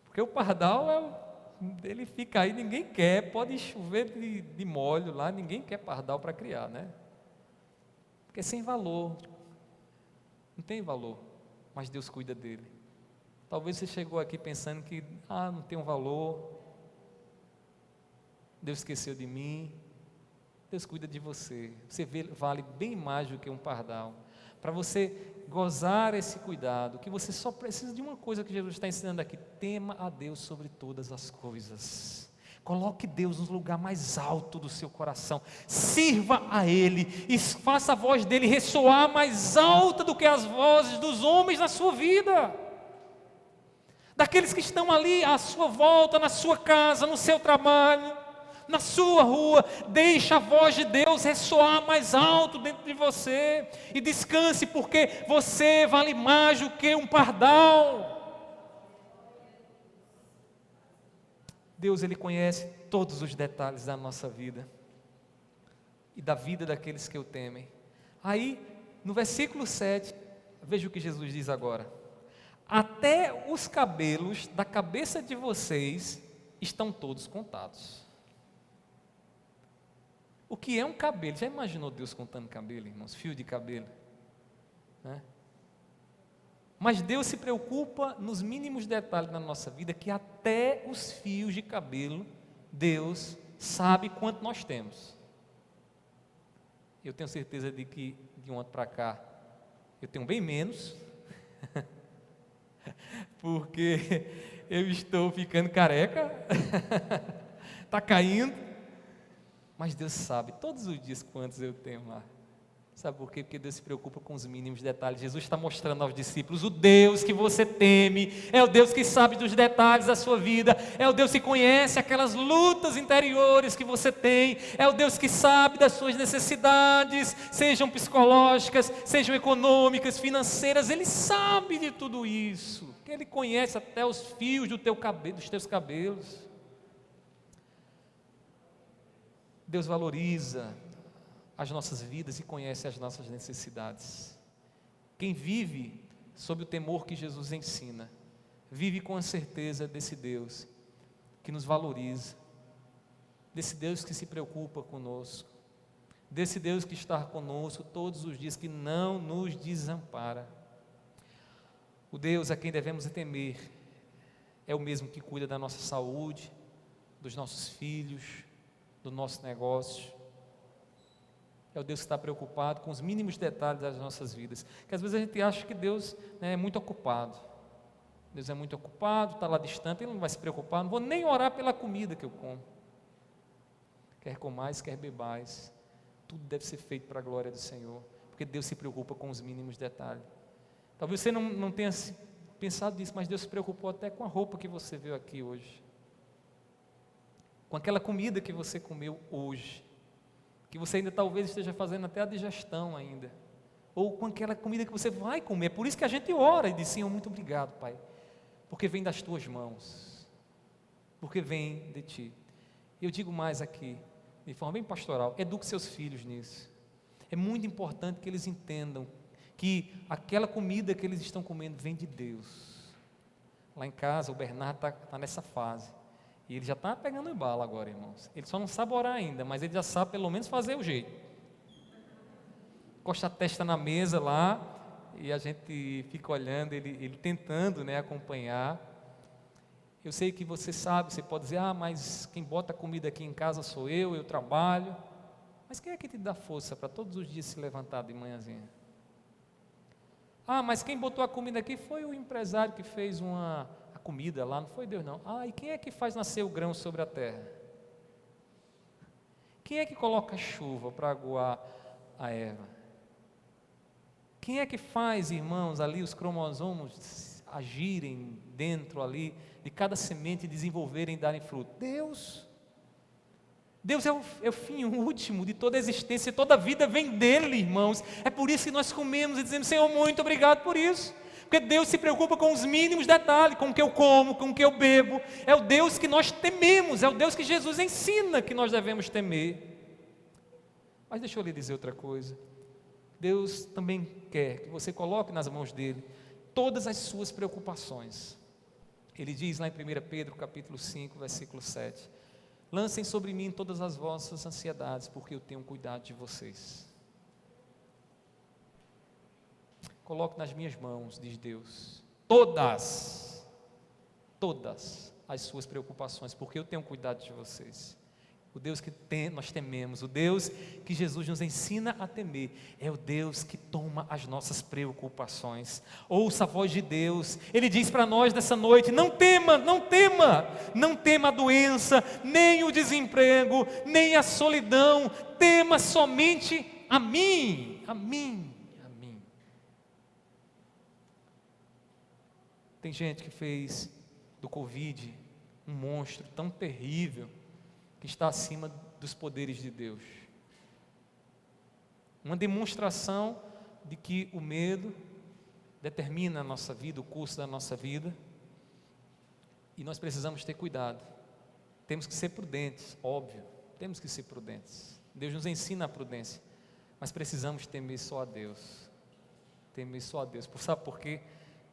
Porque o pardal, ele fica aí, ninguém quer, pode chover de molho lá, ninguém quer pardal para criar, né? Porque é sem valor, não tem valor, mas Deus cuida dele. Talvez você chegou aqui pensando que, não tem um valor, Deus esqueceu de mim. Deus cuida de você. Você vale bem mais do que um pardal. Para você gozar esse cuidado, que você só precisa de uma coisa que Jesus está ensinando aqui: tema a Deus sobre todas as coisas. Coloque Deus no lugar mais alto do seu coração. Sirva a Ele e faça a voz dele ressoar mais alta do que as vozes dos homens na sua vida. Daqueles que estão ali à sua volta, na sua casa, no seu trabalho, na sua rua. Deixa a voz de Deus ressoar mais alto dentro de você, e descanse, porque você vale mais do que um pardal. Deus, Ele conhece todos os detalhes da nossa vida e da vida daqueles que o temem. Aí, no versículo 7, veja o que Jesus diz agora: até os cabelos da cabeça de vocês estão todos contados. O que é um cabelo? Já imaginou Deus contando cabelo, irmãos? Fio de cabelo, né? Mas Deus se preocupa nos mínimos detalhes da nossa vida, que até os fios de cabelo, Deus sabe quanto nós temos. Eu tenho certeza de que de um ano para cá, eu tenho bem menos, porque eu estou ficando careca, está caindo, mas Deus sabe todos os dias quantos eu tenho lá. Sabe por quê? Porque Deus se preocupa com os mínimos detalhes. Jesus está mostrando aos discípulos: o Deus que você teme é o Deus que sabe dos detalhes da sua vida, é o Deus que conhece aquelas lutas interiores que você tem, é o Deus que sabe das suas necessidades, sejam psicológicas, sejam econômicas, financeiras. Ele sabe de tudo isso, Ele conhece até os fios dos teus cabelos. Deus valoriza as nossas vidas e conhece as nossas necessidades. Quem vive sob o temor que Jesus ensina, vive com a certeza desse Deus que nos valoriza, desse Deus que se preocupa conosco, desse Deus que está conosco todos os dias, que não nos desampara. O Deus a quem devemos temer é o mesmo que cuida da nossa saúde, dos nossos filhos, do nosso negócio. É o Deus que está preocupado com os mínimos detalhes das nossas vidas. Que às vezes a gente acha que Deus, é muito ocupado. Deus é muito ocupado, está lá distante, Ele não vai se preocupar. Não vou nem orar pela comida que eu como. Quer comais, quer bebais, tudo deve ser feito para a glória do Senhor, porque Deus se preocupa com os mínimos detalhes. Talvez você não tenha pensado nisso, mas Deus se preocupou até com a roupa que você viu aqui hoje, com aquela comida que você comeu hoje, que você ainda talvez esteja fazendo até a digestão ainda, ou com aquela comida que você vai comer. É por isso que a gente ora e diz: Senhor, muito obrigado, Pai, porque vem das Tuas mãos, porque vem de Ti. Eu digo mais aqui, de forma bem pastoral: eduque seus filhos nisso. É muito importante que eles entendam que aquela comida que eles estão comendo vem de Deus. Lá em casa o Bernardo está nessa fase, e ele já está pegando embalo agora, irmãos. Ele só não sabe orar ainda, mas ele já sabe pelo menos fazer o jeito. Encosta a testa na mesa lá, e a gente fica olhando, ele tentando, acompanhar. Eu sei que você sabe, você pode dizer: mas quem bota comida aqui em casa sou eu trabalho. Mas quem é que te dá força para todos os dias se levantar de manhãzinha? Mas quem botou a comida aqui foi o empresário que fez a comida lá, não foi Deus não. E quem é que faz nascer o grão sobre a terra? Quem é que coloca chuva para aguar a erva? Quem é que faz, irmãos, ali os cromossomos agirem dentro ali de cada semente, desenvolverem e darem fruto? Deus. Deus é o fim último de toda a existência, toda a vida vem dele, irmãos. É por isso que nós comemos e dizemos: Senhor, muito obrigado por isso. Porque Deus se preocupa com os mínimos detalhes, com o que eu como, com o que eu bebo. É o Deus que nós tememos, é o Deus que Jesus ensina que nós devemos temer. Mas deixa eu lhe dizer outra coisa. Deus também quer que você coloque nas mãos dele todas as suas preocupações. Ele diz lá em 1 Pedro capítulo 5, versículo 7: lancem sobre mim todas as vossas ansiedades, porque eu tenho cuidado de vocês. Coloque nas minhas mãos, diz Deus, todas as suas preocupações, porque eu tenho cuidado de vocês. O Deus que nós tememos, o Deus que Jesus nos ensina a temer, é o Deus que toma as nossas preocupações. Ouça a voz de Deus. Ele diz para nós nessa noite: não tema, não tema, não tema a doença, nem o desemprego, nem a solidão, tema somente a mim, a mim, a mim. Tem gente que fez do Covid um monstro tão terrível, que está acima dos poderes de Deus. Uma demonstração de que o medo determina a nossa vida, o curso da nossa vida, e nós precisamos ter cuidado. Temos que ser prudentes, óbvio, temos que ser prudentes. Deus nos ensina a prudência, mas precisamos temer só a Deus. Temer só a Deus. Sabe por quê?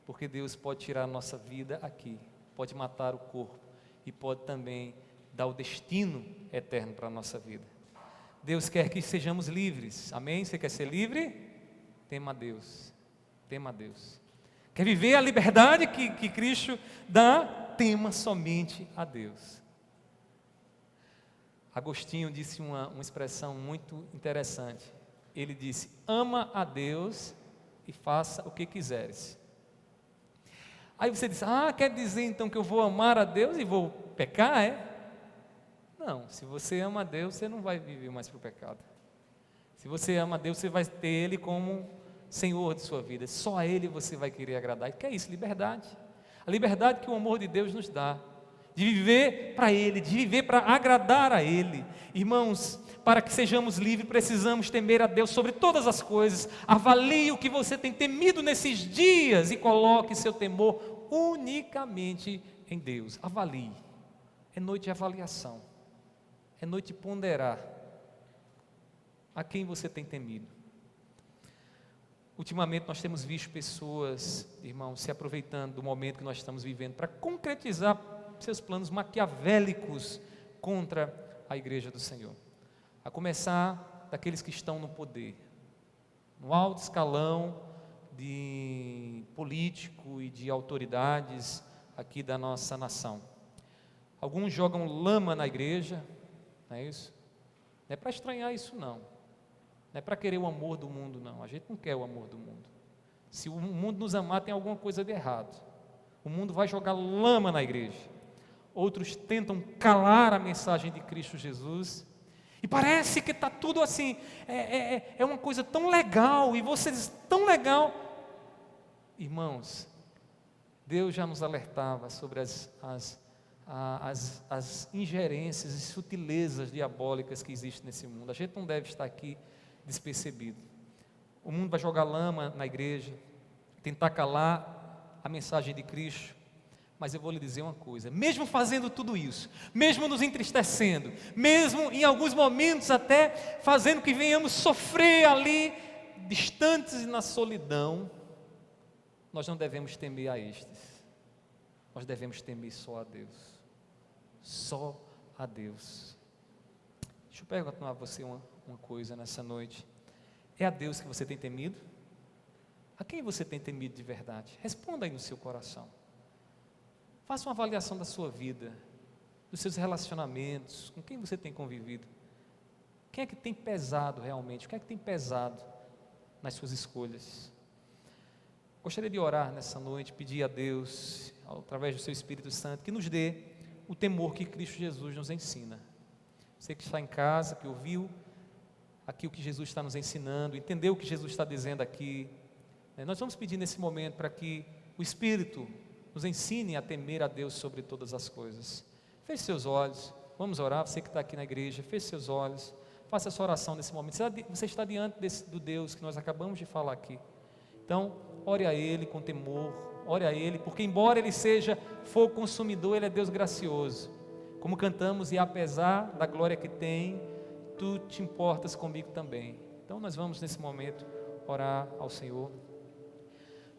Porque Deus pode tirar a nossa vida aqui, pode matar o corpo e pode também dar o destino eterno para a nossa vida. Deus quer que sejamos livres, amém? Você quer ser livre? Tema a Deus, tema a Deus. Quer viver a liberdade que Cristo dá? Tema somente a Deus. Agostinho disse uma expressão muito interessante. Ele disse: ama a Deus e faça o que quiseres. Aí você diz: quer dizer então que eu vou amar a Deus e vou pecar, é? Não, se você ama a Deus, você não vai viver mais para o pecado. Se você ama a Deus, você vai ter Ele como Senhor de sua vida. Só a Ele você vai querer agradar. E que é isso? Liberdade. A liberdade que o amor de Deus nos dá. De viver para Ele, de viver para agradar a Ele. Irmãos, para que sejamos livres, precisamos temer a Deus sobre todas as coisas. Avalie o que você tem temido nesses dias e coloque seu temor unicamente em Deus. Avalie. É noite de avaliação. É noite de ponderar a quem você tem temido. Ultimamente nós temos visto pessoas, irmãos, se aproveitando do momento que nós estamos vivendo para concretizar seus planos maquiavélicos contra a igreja do Senhor. A começar daqueles que estão no poder, no alto escalão de político e de autoridades aqui da nossa nação. Alguns jogam lama na igreja. Não é isso? Não é para estranhar isso, não. Não é para querer o amor do mundo, não. A gente não quer o amor do mundo. Se o mundo nos amar, tem alguma coisa de errado. O mundo vai jogar lama na igreja. Outros tentam calar a mensagem de Cristo Jesus. E parece que está tudo assim, é uma coisa tão legal, e vocês tão legal. Irmãos, Deus já nos alertava sobre as ingerências e sutilezas diabólicas que existem nesse mundo. A gente não deve estar aqui despercebido. O mundo vai jogar lama na igreja, tentar calar a mensagem de Cristo, mas eu vou lhe dizer uma coisa: mesmo fazendo tudo isso, mesmo nos entristecendo, mesmo em alguns momentos até fazendo que venhamos sofrer ali, distantes e na solidão, nós não devemos temer a estes. Nós devemos temer só a Deus. Só a Deus. Deixa eu perguntar a você uma coisa nessa noite. É a Deus que você tem temido? A quem você tem temido de verdade? Responda aí no seu coração. Faça uma avaliação da sua vida, dos seus relacionamentos, com quem você tem convivido. Quem é que tem pesado realmente? O que é que tem pesado nas suas escolhas? Gostaria de orar nessa noite, pedir a Deus, através do seu Espírito Santo, que nos dê o temor que Cristo Jesus nos ensina. Você que está em casa, que ouviu aqui o que Jesus está nos ensinando, entendeu o que Jesus está dizendo aqui, nós vamos pedir nesse momento para que o Espírito nos ensine a temer a Deus sobre todas as coisas. Feche seus olhos, Vamos orar, você que está aqui na igreja, feche seus olhos, faça essa oração nesse momento. Você está diante do Deus que nós acabamos de falar aqui. Então, ore a Ele com temor, ore a Ele, porque embora Ele seja fogo consumidor, Ele é Deus gracioso. Como cantamos, e apesar da glória que tem, Tu te importas comigo também. Então nós vamos nesse momento orar ao Senhor.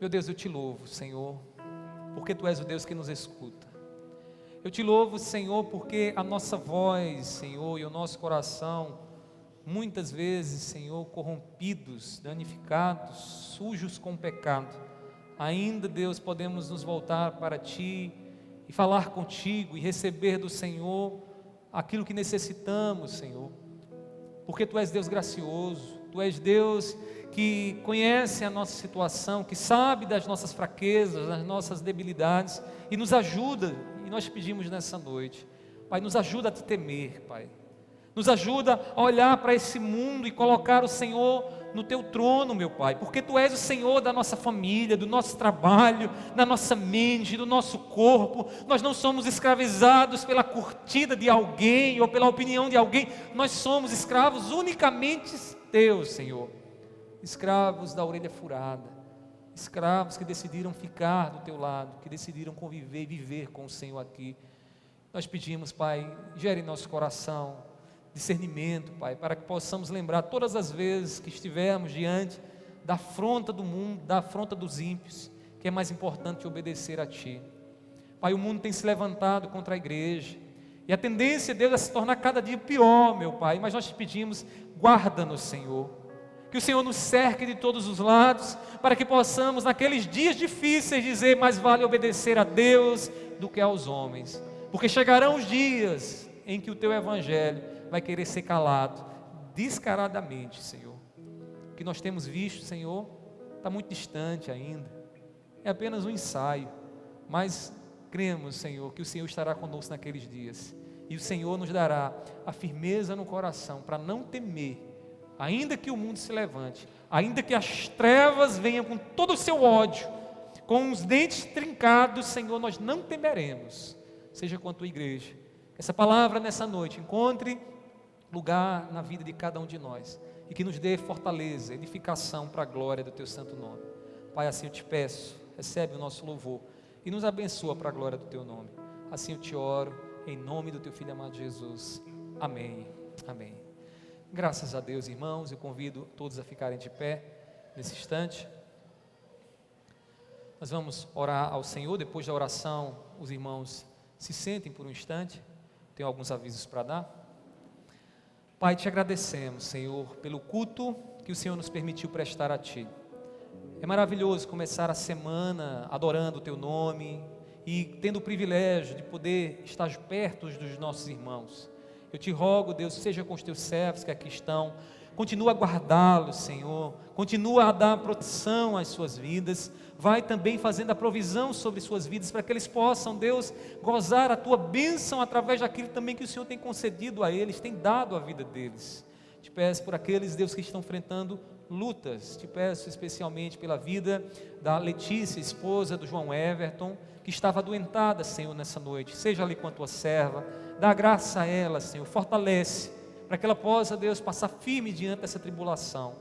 Meu Deus, eu te louvo, Senhor, porque Tu és o Deus que nos escuta. Eu te louvo, Senhor, porque a nossa voz, Senhor, e o nosso coração, muitas vezes, Senhor, corrompidos, danificados, sujos com o pecado, ainda, Deus, podemos nos voltar para Ti e falar contigo e receber do Senhor aquilo que necessitamos, Senhor, porque Tu és Deus gracioso, Tu és Deus que conhece a nossa situação, que sabe das nossas fraquezas, das nossas debilidades e nos ajuda. E nós pedimos nessa noite, Pai, nos ajuda a Te temer, Pai, nos ajuda a olhar para esse mundo e colocar o Senhor no Teu trono, meu Pai, porque Tu és o Senhor da nossa família, do nosso trabalho, da nossa mente, do nosso corpo. Nós não somos escravizados pela curtida de alguém ou pela opinião de alguém, nós somos escravos unicamente Teus, Senhor, escravos da orelha furada, escravos que decidiram ficar do Teu lado, que decidiram conviver e viver com o Senhor aqui. Nós pedimos, Pai, gere em nosso coração discernimento, Pai, para que possamos lembrar todas as vezes que estivermos diante da afronta do mundo, da afronta dos ímpios, que é mais importante obedecer a Ti. Pai, o mundo tem se levantado contra a igreja, e a tendência, Deus, é se tornar cada dia pior, meu Pai, mas nós te pedimos, guarda-nos, Senhor, que o Senhor nos cerque de todos os lados, para que possamos, naqueles dias difíceis, dizer, mais vale obedecer a Deus do que aos homens, porque chegarão os dias em que o Teu Evangelho vai querer ser calado, descaradamente, Senhor. O que nós temos visto, Senhor, está muito distante ainda, é apenas um ensaio, mas cremos, Senhor, que o Senhor estará conosco naqueles dias, e o Senhor nos dará a firmeza no coração, para não temer, ainda que o mundo se levante, ainda que as trevas venham com todo o seu ódio, com os dentes trincados, Senhor, nós não temeremos, seja com a Tua igreja. Essa palavra nessa noite encontre lugar na vida de cada um de nós, e que nos dê fortaleza, edificação para a glória do Teu santo nome. Pai, assim eu te peço, recebe o nosso louvor, e nos abençoa para a glória do Teu nome. Assim eu te oro, em nome do Teu Filho amado Jesus. Amém, amém. Graças a Deus, irmãos, eu convido todos a ficarem de pé, nesse instante. Nós vamos orar ao Senhor. Depois da oração, os irmãos se sentem por um instante, tenho alguns avisos para dar. Pai, te agradecemos, Senhor, pelo culto que o Senhor nos permitiu prestar a Ti. É maravilhoso começar a semana adorando o Teu nome e tendo o privilégio de poder estar perto dos nossos irmãos. Eu te rogo, Deus, seja com os Teus servos que aqui estão, continua a guardá-los, Senhor, continua a dar proteção às suas vidas, vai também fazendo a provisão sobre suas vidas, para que eles possam, Deus, gozar a Tua bênção através daquilo também que o Senhor tem concedido a eles, tem dado à vida deles. Te peço por aqueles, Deus, que estão enfrentando lutas, te peço especialmente pela vida da Letícia, esposa do João Everton, que estava adoentada, Senhor, nessa noite, seja ali com a Tua serva, dá graça a ela, Senhor, fortalece, para que ela possa, Deus, passar firme diante dessa tribulação.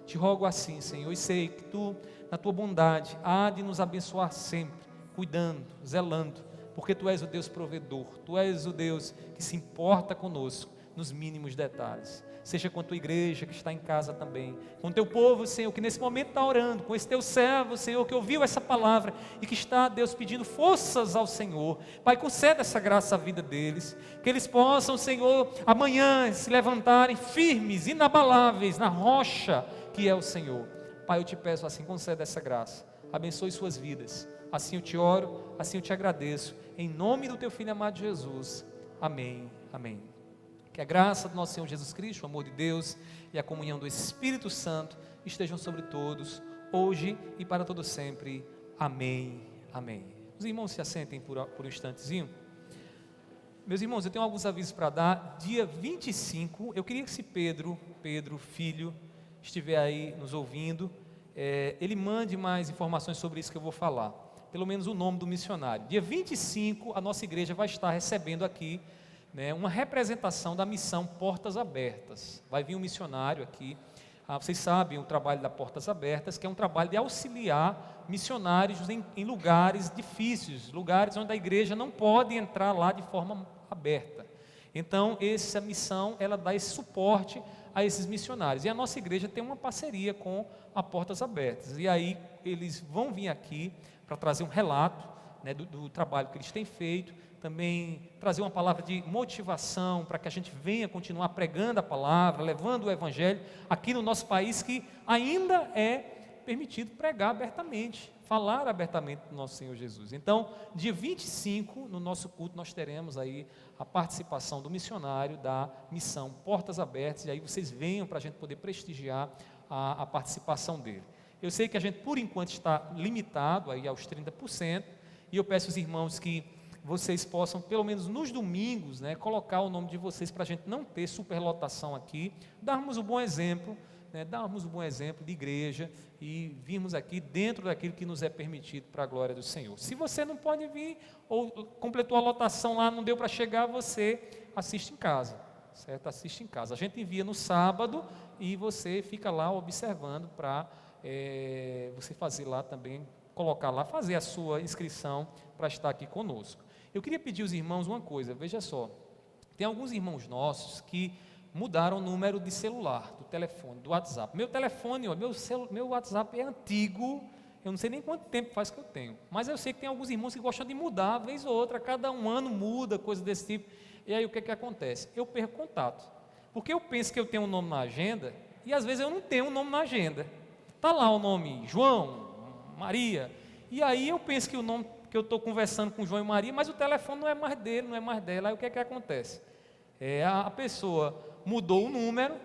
Te rogo assim, Senhor, e sei que Tu, na Tua bondade, há de nos abençoar sempre, cuidando, zelando, porque Tu és o Deus provedor, Tu és o Deus que se importa conosco, nos mínimos detalhes. Seja com a Tua igreja que está em casa também, com o Teu povo, Senhor, que nesse momento está orando, com esse Teu servo, Senhor, que ouviu essa palavra e que está, Deus, pedindo forças ao Senhor. Pai, conceda essa graça à vida deles, que eles possam, Senhor, amanhã se levantarem firmes, inabaláveis na rocha que é o Senhor. Pai, eu te peço assim, conceda essa graça, abençoe suas vidas. Assim eu te oro, assim eu te agradeço, em nome do Teu Filho amado Jesus. Amém, amém. Que a graça do nosso Senhor Jesus Cristo, o amor de Deus e a comunhão do Espírito Santo estejam sobre todos, hoje e para todo sempre. Amém, amém. Os irmãos se assentem por um instantezinho. Meus irmãos, eu tenho alguns avisos para dar. Dia 25, eu queria que se Pedro, filho, estiver aí nos ouvindo, ele mande mais informações sobre isso que eu vou falar, pelo menos o nome do missionário. Dia 25, a nossa igreja vai estar recebendo aqui né, uma representação da missão Portas Abertas. Vai vir um missionário aqui. Vocês sabem o trabalho da Portas Abertas, que é um trabalho de auxiliar missionários em lugares difíceis, lugares onde a igreja não pode entrar lá de forma aberta. Então, essa missão, ela dá esse suporte a esses missionários. E a nossa igreja tem uma parceria com a Portas Abertas. E aí, eles vão vir aqui para trazer um relato, né, do trabalho que eles têm feito, também trazer uma palavra de motivação para que a gente venha continuar pregando a palavra, levando o evangelho aqui no nosso país, que ainda é permitido pregar abertamente, falar abertamente do nosso Senhor Jesus. Então, dia 25, no nosso culto, nós teremos aí a participação do missionário da missão Portas Abertas, e aí vocês venham para a gente poder prestigiar a participação dele. Eu sei que a gente, por enquanto, está limitado aí aos 30%, e eu peço aos irmãos que vocês possam, pelo menos nos domingos, né, colocar o nome de vocês para a gente não ter superlotação aqui, darmos um bom exemplo, né, darmos um bom exemplo de igreja e virmos aqui dentro daquilo que nos é permitido para a glória do Senhor. Se você não pode vir, ou completou a lotação lá, não deu para chegar, você assiste em casa, certo? Assiste em casa. A gente envia no sábado e você fica lá observando para você fazer lá também, colocar lá, fazer a sua inscrição para estar aqui conosco. Eu queria pedir aos irmãos uma coisa, veja só, tem alguns irmãos nossos que mudaram o número de celular, do telefone, do WhatsApp. Meu telefone, meu WhatsApp é antigo, eu não sei nem quanto tempo faz que eu tenho, mas eu sei que tem alguns irmãos que gostam de mudar, vez ou outra, cada um ano muda, coisa desse tipo, e aí o que acontece? Eu perco contato, porque eu penso que eu tenho um nome na agenda, e às vezes eu não tenho um nome na agenda, está lá o nome João, Maria, e aí eu penso que o nome que eu estou conversando com João e Maria, mas o telefone não é mais dele, não é mais dela, aí o que acontece? A pessoa mudou o número,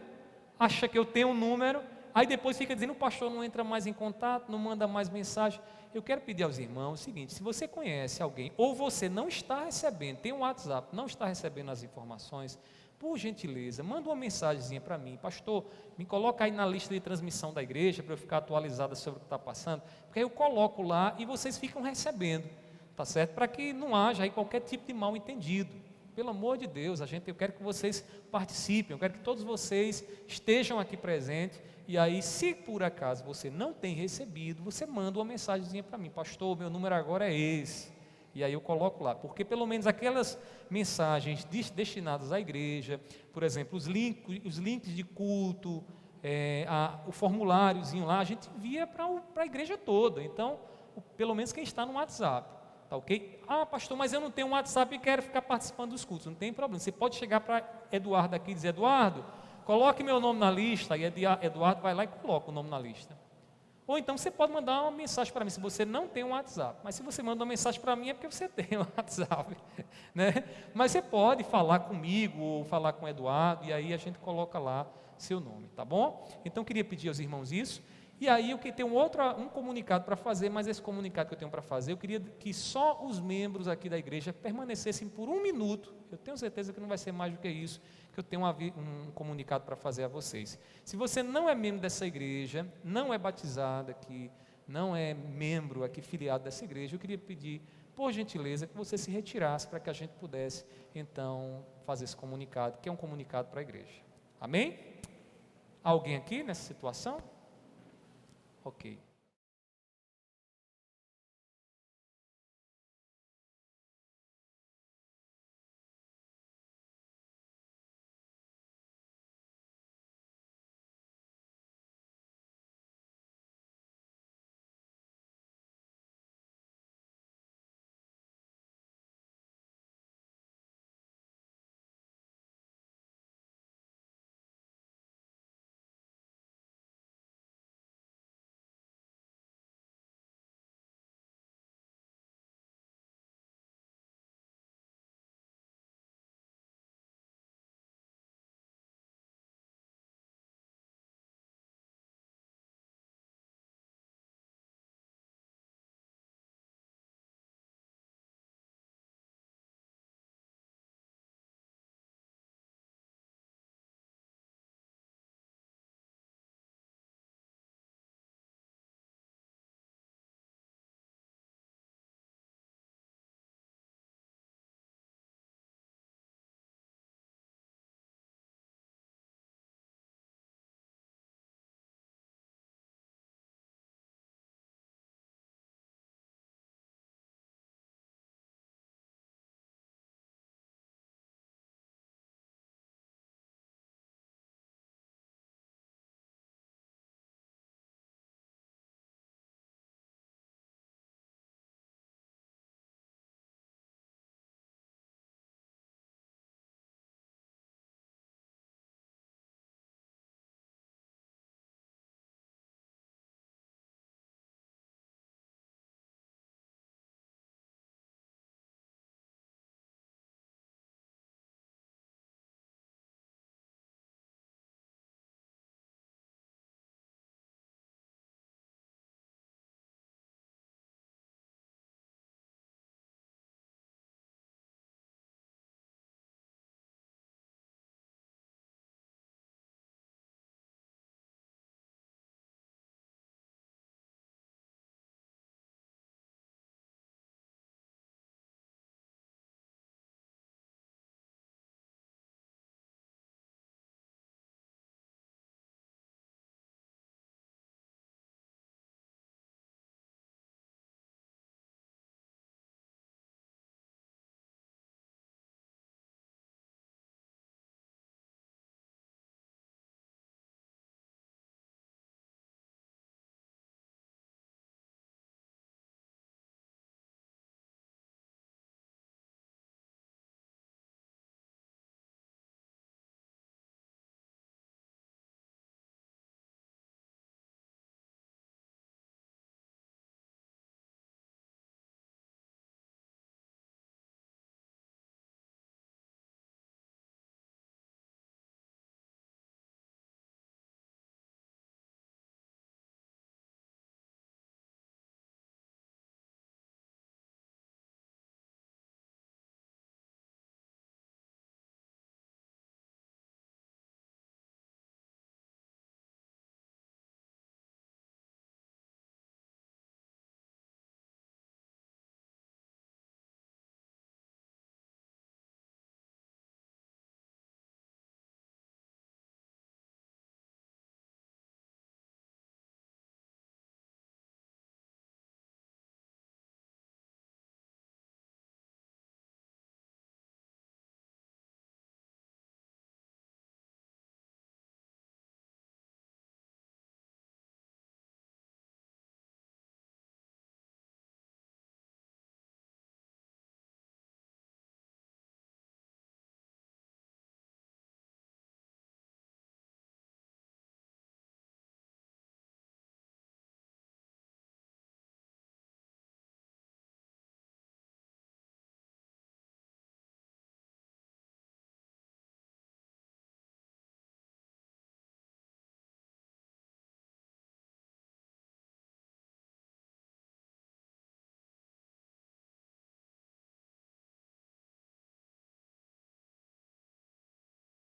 acha que eu tenho um número, aí depois fica dizendo, o pastor não entra mais em contato, não manda mais mensagem. Eu quero pedir aos irmãos o seguinte, se você conhece alguém, ou você não está recebendo, tem um WhatsApp, não está recebendo as informações, por gentileza, manda uma mensagenzinha para mim, pastor, me coloca aí na lista de transmissão da igreja, para eu ficar atualizada sobre o que está passando, porque aí eu coloco lá e vocês ficam recebendo, tá certo? Para que não haja aí qualquer tipo de mal entendido. Pelo amor de Deus, eu quero que vocês participem, eu quero que todos vocês estejam aqui presentes, e aí, se por acaso você não tem recebido, você manda uma mensagenzinha para mim, pastor, meu número agora é esse, e aí eu coloco lá, porque pelo menos aquelas mensagens destinadas à igreja, por exemplo, os links de culto, o formuláriozinho lá, a gente envia para a igreja toda, então, pelo menos quem está no WhatsApp. Tá ok? Pastor, mas eu não tenho um WhatsApp e quero ficar participando dos cultos. Não tem problema. Você pode chegar para Eduardo aqui e dizer, Eduardo, coloque meu nome na lista. E Eduardo vai lá e coloca o nome na lista. Ou então você pode mandar uma mensagem para mim, se você não tem um WhatsApp. Mas se você manda uma mensagem para mim é porque você tem um WhatsApp. Né? Mas você pode falar comigo ou falar com o Eduardo e aí a gente coloca lá seu nome, tá bom? Então queria pedir aos irmãos isso. E aí eu tenho um comunicado para fazer, mas esse comunicado que eu tenho para fazer, eu queria que só os membros aqui da igreja permanecessem por 1 minuto, eu tenho certeza que não vai ser mais do que isso, que eu tenho um comunicado para fazer a vocês. Se você não é membro dessa igreja, não é batizado aqui, não é membro aqui filiado dessa igreja, eu queria pedir, por gentileza, que você se retirasse para que a gente pudesse, então, fazer esse comunicado, que é um comunicado para a igreja. Amém? Alguém aqui nessa situação? Ok.